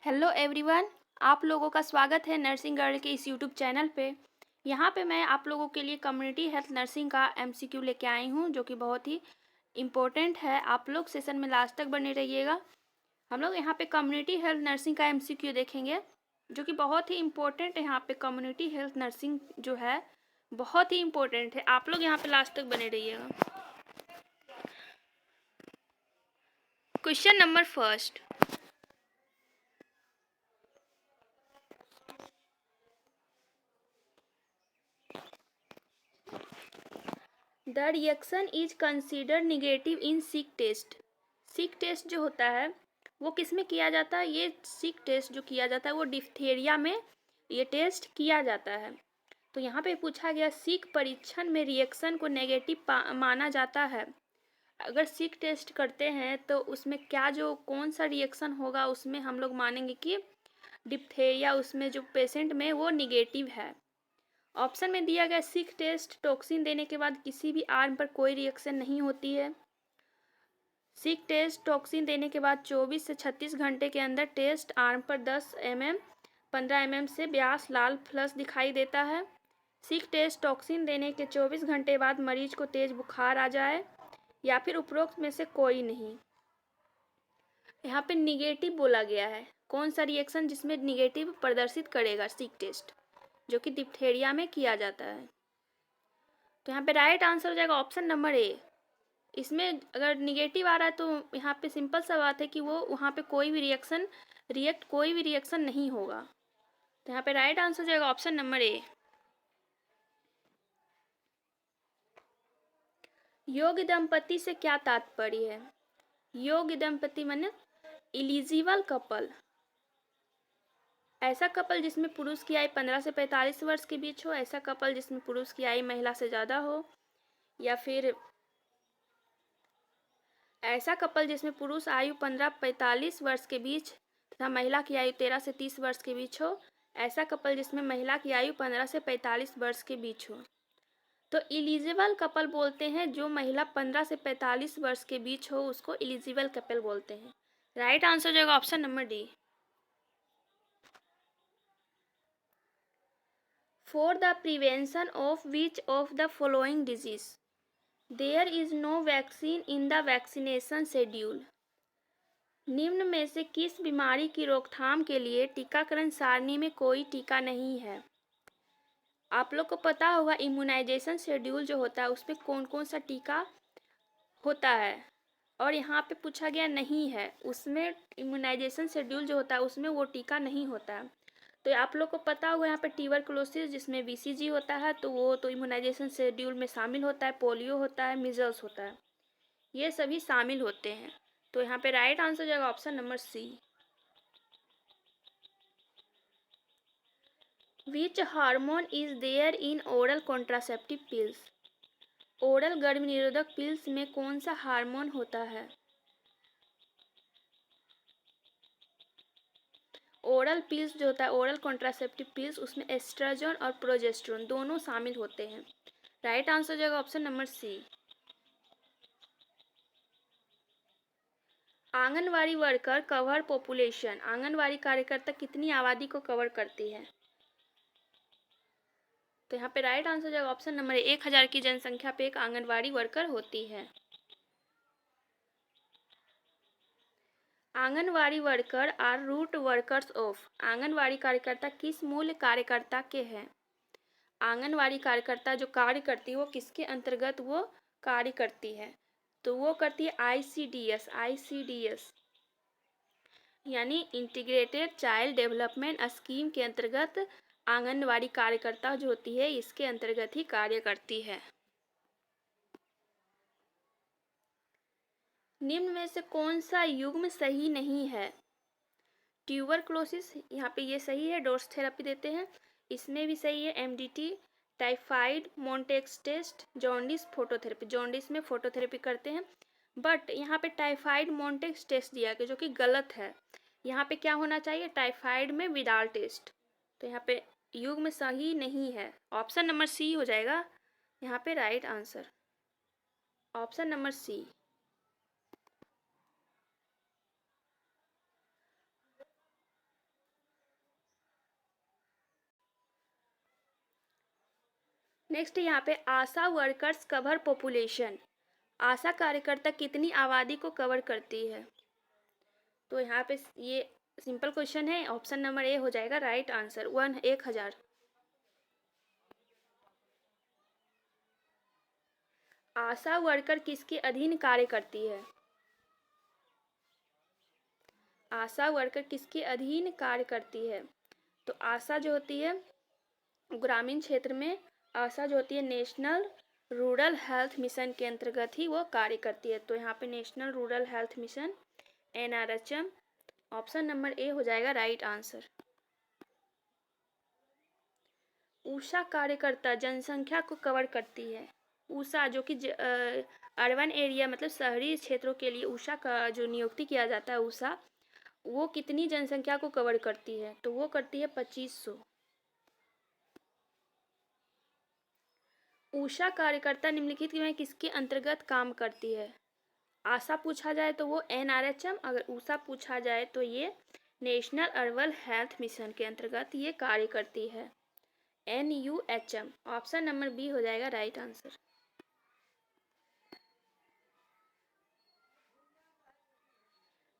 Hello everyone. आप लोगों का स्वागत है नर्सिंग गर्ल के इस यूट्यूब चैनल पे। यहाँ पे मैं आप लोगों के लिए कम्युनिटी हेल्थ नर्सिंग का एमसीक्यू लेके आई हूँ, जो कि बहुत ही इम्पोर्टेंट है। आप लोग सेशन में लास्ट तक बने रहिएगा। हम लोग यहाँ पे कम्युनिटी हेल्थ नर्सिंग का एमसीक्यू देखेंगे, जो कि बहुत ही इम्पोर्टेंट है। यहाँ पे कम्युनिटी हेल्थ नर्सिंग जो है बहुत ही इम्पोर्टेंट है। आप लोग यहाँ पे लास्ट तक बने रहिएगा। Question number first, the reaction is consider negative in Schick test. Schick test जो होता है वो किस में किया जाता है? ये सिक टेस्ट जो किया जाता है वो डिप्थेरिया में ये टेस्ट किया जाता है। तो यहाँ पे पूछा गया सिक परीक्षण में रिएक्शन को नेगेटिव माना जाता है। अगर सिक टेस्ट करते हैं तो उसमें क्या जो कौन सा रिएक्शन होगा उसमें हम लोग मानेंगे कि डिप्थेरिया उसमें जो पेशेंट में वो निगेटिव है। ऑप्शन में दिया गया सिक टेस्ट टॉक्सिन देने के बाद किसी भी आर्म पर कोई रिएक्शन नहीं होती है। सिक टेस्ट टॉक्सिन देने के बाद 24 से 36 घंटे के अंदर टेस्ट आर्म पर 10 mm 15 mm से व्यास लाल फ्लश दिखाई देता है। सिक टेस्ट टॉक्सिन देने के 24 घंटे बाद मरीज को तेज बुखार आ जाए या फिर उपरोक्त में से कोई नहीं। यहाँ पे निगेटिव बोला गया है। कौन सा रिएक्शन जिसमें निगेटिव प्रदर्शित करेगा? सिक टेस्ट जो कि डिप्थेरिया में किया जाता है। तो यहाँ पे राइट आंसर हो जाएगा ऑप्शन नंबर ए। इसमें अगर निगेटिव आ रहा है तो यहाँ पे सिंपल सा बात है कि वो वहाँ पे कोई भी रिएक्शन नहीं होगा। तो यहाँ पे राइट आंसर हो जाएगा ऑप्शन नंबर ए। योग्य दंपति से क्या तात्पर्य है? योग्य दंपति माने इलिजिबल कपल, ऐसा कपल जिसमें पुरुष की आयु 15 से 45 वर्ष के बीच हो, ऐसा कपल जिसमें पुरुष की आयु महिला से ज़्यादा हो, या फिर ऐसा कपल जिसमें पुरुष आयु 15-45 वर्ष के बीच तथा महिला की आयु 13 से 30 वर्ष के बीच हो, ऐसा कपल जिसमें महिला की आयु 15 से 45 वर्ष के बीच हो। तो इलिजिबल कपल बोलते हैं जो महिला 15 से 45 वर्ष के बीच हो, उसको इलिजिबल कपल बोलते हैं। राइट आंसर हो जाएगा option number D. For the prevention of which of the following disease there is no vaccine in the vaccination schedule. निम्न में से किस बीमारी की रोकथाम के लिए टीकाकरण सारणी में कोई टीका नहीं है? आप लोग को पता होगा इम्यूनाइजेशन शेड्यूल जो होता है उसमें कौन कौन सा टीका होता है, और यहाँ पे पूछा गया नहीं है। उसमें इम्यूनाइजेशन शेड्यूल जो होता है उसमें वो टीका नहीं होता है। तो आप लोग को पता होगा यहाँ पे ट्यूबरकुलोसिस जिसमें बीसीजी होता है तो वो तो इम्यूनाइजेशन शेड्यूल में शामिल होता है। पोलियो होता है, मीजल्स होता है, ये सभी शामिल होते हैं। तो यहाँ पे राइट आंसर हो जाएगा option number C. Which hormone is there in oral contraceptive pills. Oral गर्भ निरोधक पिल्स में कौन सा हार्मोन होता है? ओरल पिल्स जो होता है, ओरल कॉन्ट्रासेप्टिव पिल्स, उसमें एस्ट्रोजन और प्रोजेस्टेरोन दोनों शामिल होते हैं। राइट आंसर हो जाएगा option number C. Anganwadi worker cover population, anganwadi कार्यकर्ता कितनी आबादी को कवर करती है? तो यहाँ पे राइट आंसर हो जाएगा ऑप्शन नंबर 1000 की जनसंख्या पे एक आंगनवाड़ी वर्कर होती है। Anganwadi worker are root workers of, anganwadi कार्यकर्ता किस मूल कार्यकर्ता के हैं? आंगनवाड़ी कार्यकर्ता जो कार्य करती है वो किसके अंतर्गत वो कार्य करती है? तो वो करती है आईसीडीएस यानी इंटीग्रेटेड चाइल्ड डेवलपमेंट स्कीम के अंतर्गत आंगनवाड़ी कार्यकर्ता जो होती है इसके अंतर्गत ही कार्य करती है। निम्न में से कौन सा युग्म सही नहीं है? ट्यूबरकुलोसिस, यहाँ पे ये सही है, डोर्स थेरेपी देते हैं, इसमें भी सही है। MDT, typhoid, Mantoux test, jaundice, phototherapy, jaundice में फोटोथेरेपी करते हैं। बट यहाँ पे टाइफाइड मोन्टेक्स टेस्ट दिया गया जो कि गलत है। यहाँ पे क्या होना चाहिए? टाइफाइड में विडाल टेस्ट। तो यहाँ पे युग्म सही नहीं है। ऑप्शन नंबर सी हो जाएगा यहाँ पे right answer. Option number C. Next यहाँ पे ASHA workers cover population, ASHA कार्यकर्ता कितनी आबादी को कवर करती है। तो यहाँ पे ये सिंपल क्वेश्चन है, ऑप्शन नंबर ए हो जाएगा राइट आंसर, 1000। आशा वर्कर किसके अधीन कार्य करती है। आशा वर्कर किसके अधीन कार्य करती है। तो आशा जो होती है ग्रामीण क्षेत्र में, आशा जो होती है नेशनल रूरल हेल्थ मिशन के अंतर्गत ही वो कार्य करती है। तो यहाँ पे national rural health mission NRHM, option number ए हो जाएगा राइट आंसर। ऊषा कार्यकर्ता जनसंख्या को कवर करती है। ऊषा जो कि अर्बन एरिया मतलब शहरी क्षेत्रों के लिए ऊषा का जो नियुक्ति किया जाता है, ऊषा वो कितनी जनसंख्या को कवर करती है। तो वो करती है 2500। ऊषा कार्यकर्ता निम्नलिखित में किसके अंतर्गत काम करती है। आशा पूछा जाए तो वो NRHM, अगर ऊषा पूछा जाए तो ये नेशनल अर्बन हेल्थ मिशन के अंतर्गत ये कार्य करती है, NUHM, ऑप्शन नंबर बी हो जाएगा राइट आंसर।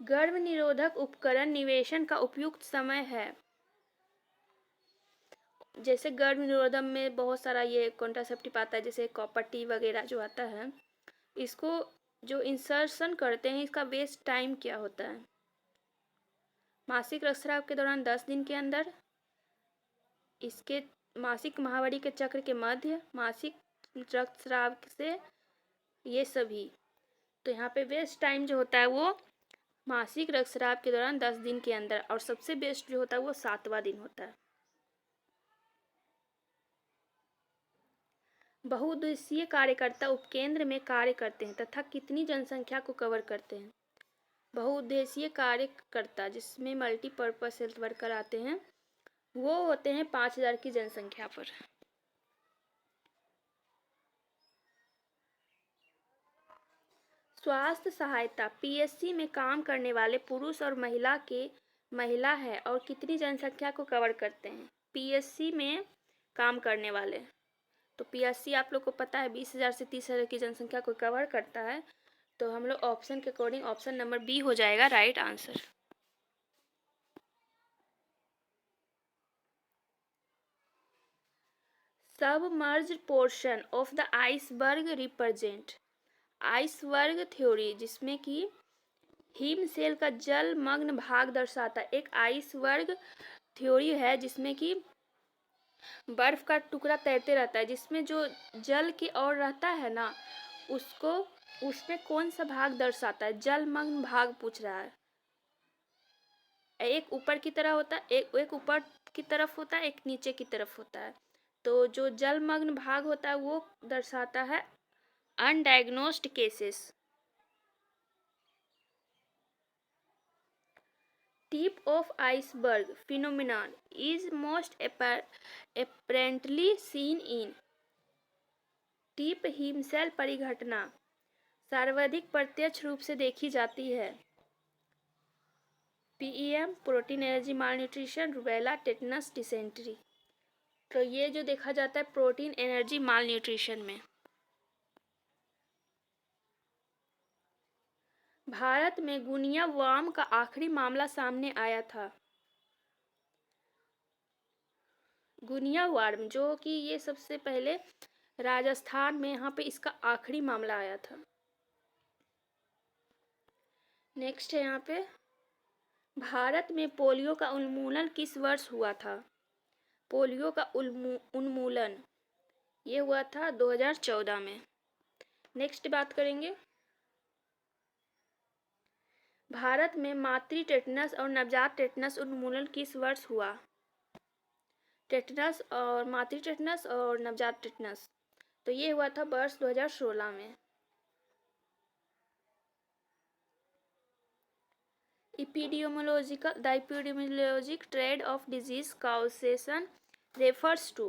गर्भ निरोधक उपकरण निवेशन का उपयुक्त समय है। जैसे गर्भ निरोधक में बहुत सारा ये कॉन्ट्रासेप्टिव आता है, जैसे कॉपर टी वगैरह जो आता है, इसको जो इंसर्शन करते हैं इसका वेस्ट टाइम क्या होता है। मासिक रक्तस्राव के दौरान 10 दिन के अंदर, इसके मासिक माहवारी के चक्र के मध्य, मासिक रक्तस्राव से, ये सभी। तो यहाँ पे वेस्ट टाइम जो होता है वो मासिक रक्तस्राव के दौरान 10 दिन के अंदर, और सबसे बेस्ट जो होता है वो 7वां दिन होता है। बहुउद्देशीय कार्यकर्ता उपकेंद्र में कार्य करते हैं तथा कितनी जनसंख्या को कवर करते हैं। बहुउद्देशीय कार्यकर्ता जिसमें मल्टीपर्पज हेल्थ वर्कर आते हैं वो होते हैं 5000 की जनसंख्या पर। स्वास्थ्य सहायता PSC में काम करने वाले पुरुष और महिला है और कितनी जनसंख्या को कवर करते हैं। PSC में काम करने वाले, तो PSC आप लोग को पता है 20,000 से 30,000 की जनसंख्या को कवर करता है। तो हम लोग ऑप्शन के अकॉर्डिंग ऑप्शन नंबर बी हो जाएगा right answer. Submerged portion of the iceberg represent, iceberg theory जिसमें कि हिमशैल का जलमग्न भाग दर्शाता है। एक आइसबर्ग थ्योरी है जिसमें कि बर्फ का टुकड़ा तैरते रहता है, जिसमें जो जल की ओर रहता है ना, उसको उसमें कौन सा भाग दर्शाता है। जलमग्न भाग पूछ रहा है। एक ऊपर की तरह होता है, एक ऊपर की तरफ होता है, एक नीचे की तरफ होता है। तो जो जलमग्न भाग होता है वो दर्शाता है undiagnosed cases. Tip of iceberg phenomenon is most apparently seen in, tip हिमशैल परिघटना सर्वाधिक प्रत्यक्ष रूप से देखी जाती है। PEM, protein energy malnutrition, rubella, tetanus, dysentery. तो ये जो देखा जाता है प्रोटीन एनर्जी मालन्यूट्रिशन में। भारत में गुनिया वार्म का आखिरी मामला सामने आया था। गुनिया वार्म जो कि ये सबसे पहले राजस्थान में, यहाँ पे इसका आखिरी मामला आया था। नेक्स्ट है यहाँ पे भारत में पोलियो का उन्मूलन किस वर्ष हुआ था। पोलियो का उन्मूलन ये हुआ था 2014 में। नेक्स्ट बात करेंगे भारत में मातृ टेटनस और नवजात टेटनस उन्मूलन किस वर्ष हुआ। टेटनस और मातृ टेटनस और नवजात टेटनस, तो ये हुआ था वर्ष 2016 में। The epidemiologic trend of disease causation refers to,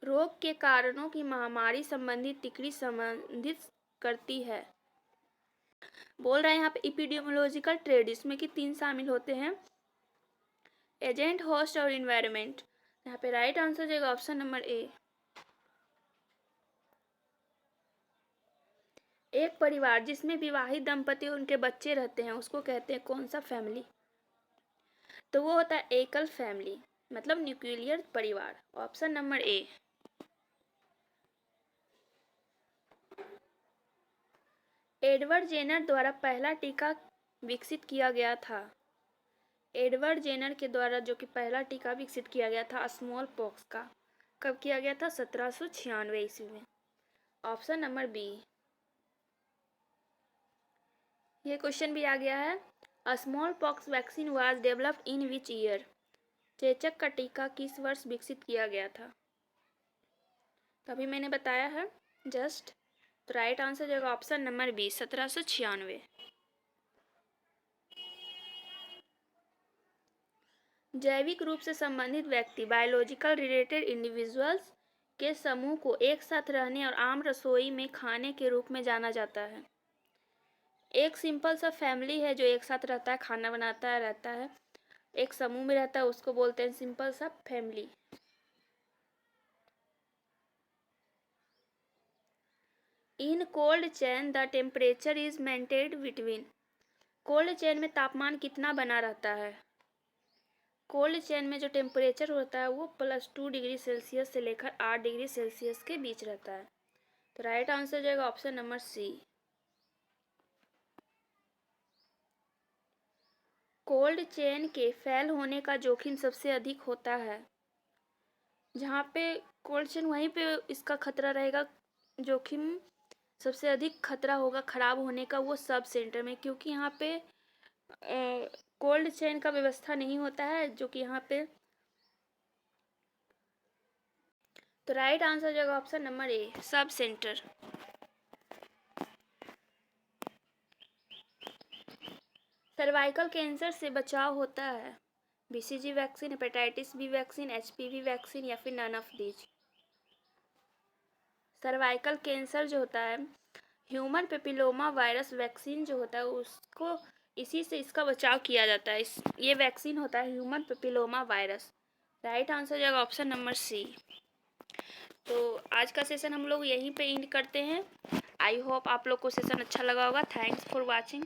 रोग के कारणों की महामारी संबंधी तिकड़ी संबंधित करती है। बोल रहे हैं यहाँ पे इपिडियोमोलॉजिकल ट्रेड, इसमें कि 3 शामिल होते हैं, एजेंट, होस्ट और इन्वायरमेंट। यहाँ पे राइट आंसर हो जाएगा ऑप्शन नंबर ए। एक परिवार जिसमें विवाहित दंपति और उनके बच्चे रहते हैं उसको कहते हैं कौन सा फैमिली? तो वो होता है एकल फैमिली, मतलब न्यूक्लियर परिवार। Option number A. Edward Jenner द्वारा पहला टीका विकसित किया गया था। एडवर्ड जेनर के द्वारा जो कि पहला टीका विकसित किया गया था स्मॉल पॉक्स का, कब किया गया था? 1796 ईस्वी में। Option number B. ये क्वेश्चन भी आ गया है। Smallpox vaccine was developed in which year? चेचक का टीका किस वर्ष विकसित किया गया था? तभी मैंने बताया है जस्ट। तो राइट आंसर जो होगा ऑप्शन नंबर बी, 1796। जैविक रूप से संबंधित व्यक्ति बायोलॉजिकल रिलेटेड इंडिविजुअल्स के समूह को एक साथ रहने और आम रसोई में खाने के रूप में जाना जाता है। एक सिंपल सा फैमिली है जो एक साथ रहता है, खाना बनाता है, रहता है, एक समूह में रहता है, उसको बोलते हैं सिंपल सा family. In cold chain the temperature is maintained between. Cold chain में तापमान कितना बना रहता है? कोल्ड चेन में जो टेम्परेचर होता है वो +2 डिग्री सेल्सियस से लेकर 8 डिग्री सेल्सियस के बीच रहता है। तो राइट आंसर हो जाएगा option number C. Cold chain के फेल होने का जोखिम सबसे अधिक होता है। जहाँ पे कोल्ड चेन वहीं पे इसका खतरा रहेगा, जोखिम सबसे अधिक खतरा होगा खराब होने का वो सब सेंटर में, क्योंकि यहाँ पे कोल्ड चेन का व्यवस्था नहीं होता है जो कि यहाँ पे। तो राइट आंसर हो जाएगा ऑप्शन नंबर ए, सब सेंटर। सर्वाइकल कैंसर से बचाव होता है। BCG vaccine, hepatitis B vaccine, HPV vaccine या फिर none of these. Cervical cancer जो होता है, ह्यूमन पेपिलोमा वायरस वैक्सीन जो होता है उसको इसी से इसका बचाव किया जाता है। ये वैक्सीन होता है human papilloma virus. Right answer हो जाएगा ऑप्शन नंबर सी। तो आज का सेशन हम लोग यहीं पे एंड करते हैं। आई होप आप लोग को सेशन अच्छा लगा होगा। Thanks for watching.